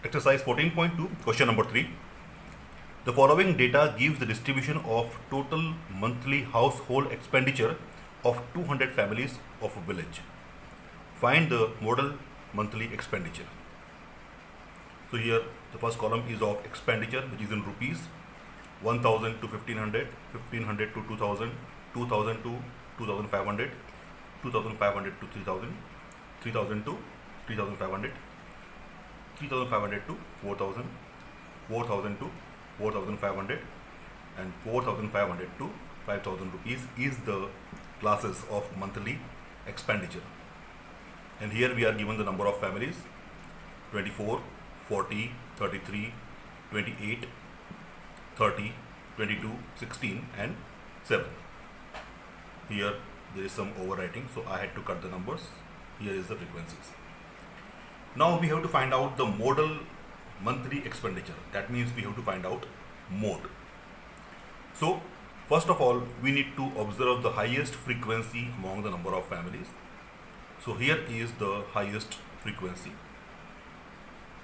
Exercise 14.2, question number 3. The following data gives the distribution of total monthly household expenditure of 200 families of a village. Find the model monthly expenditure. So here the first column is of expenditure, which is in rupees, 1000 to 1500, 1500 to 2000, 2000 to 2500, 2500 to 3000, 3000 to 3500, 3500 to 4000, 4000 to 4500, and 4500 to 5000 rupees is the classes of monthly expenditure. And here we are given the number of families: 24, 40, 33, 28, 30, 22, 16 and 7. Here there is some overwriting, so I had to cut the numbers. Here is the frequencies. Now we have to find out the modal monthly expenditure. That means we have to find out mode. So first of all, we need to observe the highest frequency among the number of families. So here is the highest frequency.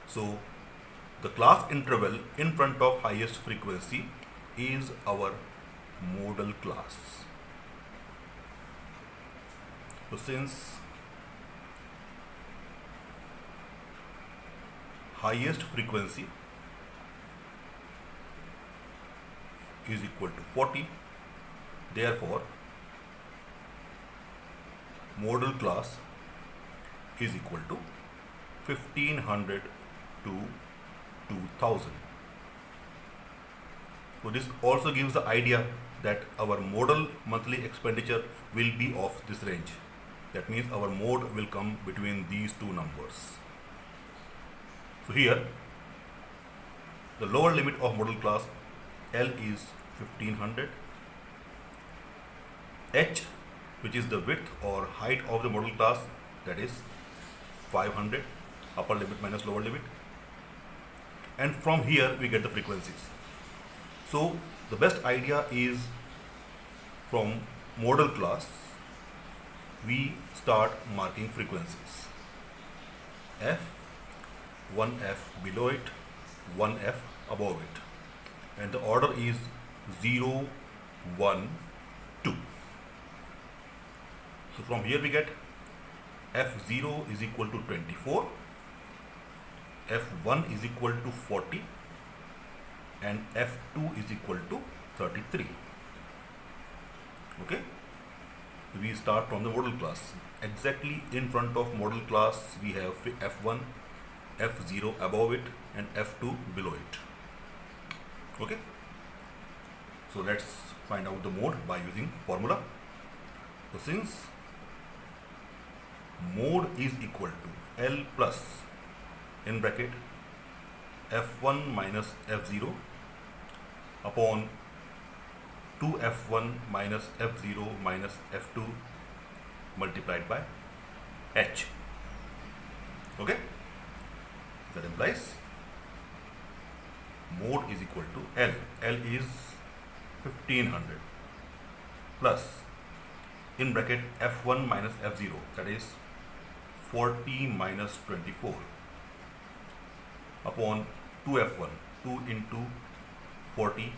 So the class interval in front of highest frequency is our modal class. So since highest frequency is equal to 40, therefore modal class is equal to 1500 to 2000. So this also gives the idea that our modal monthly expenditure will be of this range. That means our mode will come between these two numbers. So here the lower limit of modal class L is 1500, H, which is the width or height of the modal class, that is 500, upper limit minus lower limit, and from here we get the frequencies. So the best idea is from modal class we start marking frequencies: F, 1F below it, 1F above it, and the order is 0, 1, 2. So from here we get F0 is equal to 24, F1 is equal to 40, and F2 is equal to 33. Okay, we start from the modal class. Exactly in front of modal class we have F1, F0 above it, and F2 below it. Okay, so let's find out the mode by using formula. So since mode is equal to L plus in bracket F1 minus F0 upon 2F1 minus F0 minus F2 multiplied by H. Okay, that implies mode is equal to L. L is 1500 plus in bracket F1 minus F0, that is 40 minus 24 upon 2F1, 2 into 40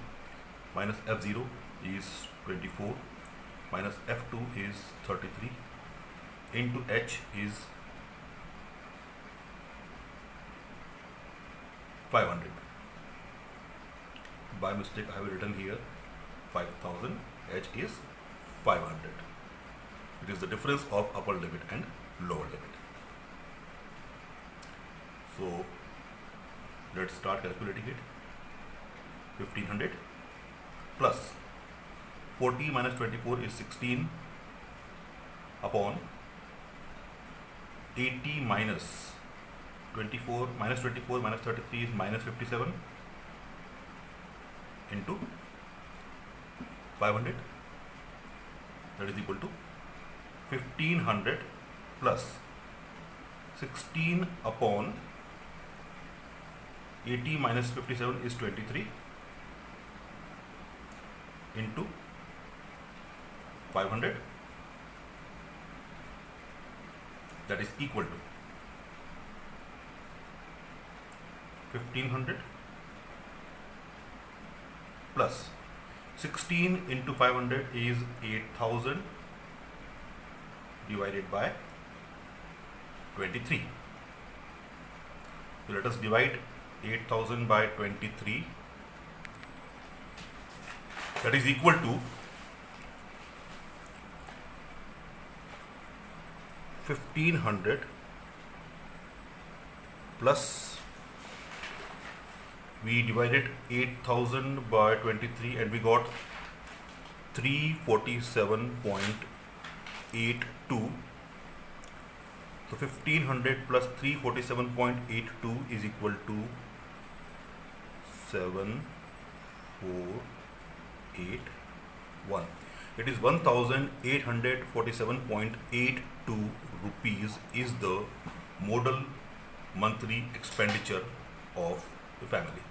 minus F0 is 24 minus F2 is 33 into H is 500. By mistake I have written here 5000, H is 500. It is the difference of upper limit and lower limit. So let's start calculating it. 1500 plus 40 minus 24 is 16 upon 80 minus 24 minus 33 is minus 57 into 500, that is equal to 1500 plus 16 upon 80 minus 57 is 23 into 500, that is equal to 1500 plus 16 into 500 is 8000 divided by 23. So let us divide 8000 by 23. That is equal to 1500 plus, we divided 8000 by 23 and we got 347.82. So 1500 plus 347.82 is equal to 7481. It is 1847.82 rupees is the modal monthly expenditure of the family.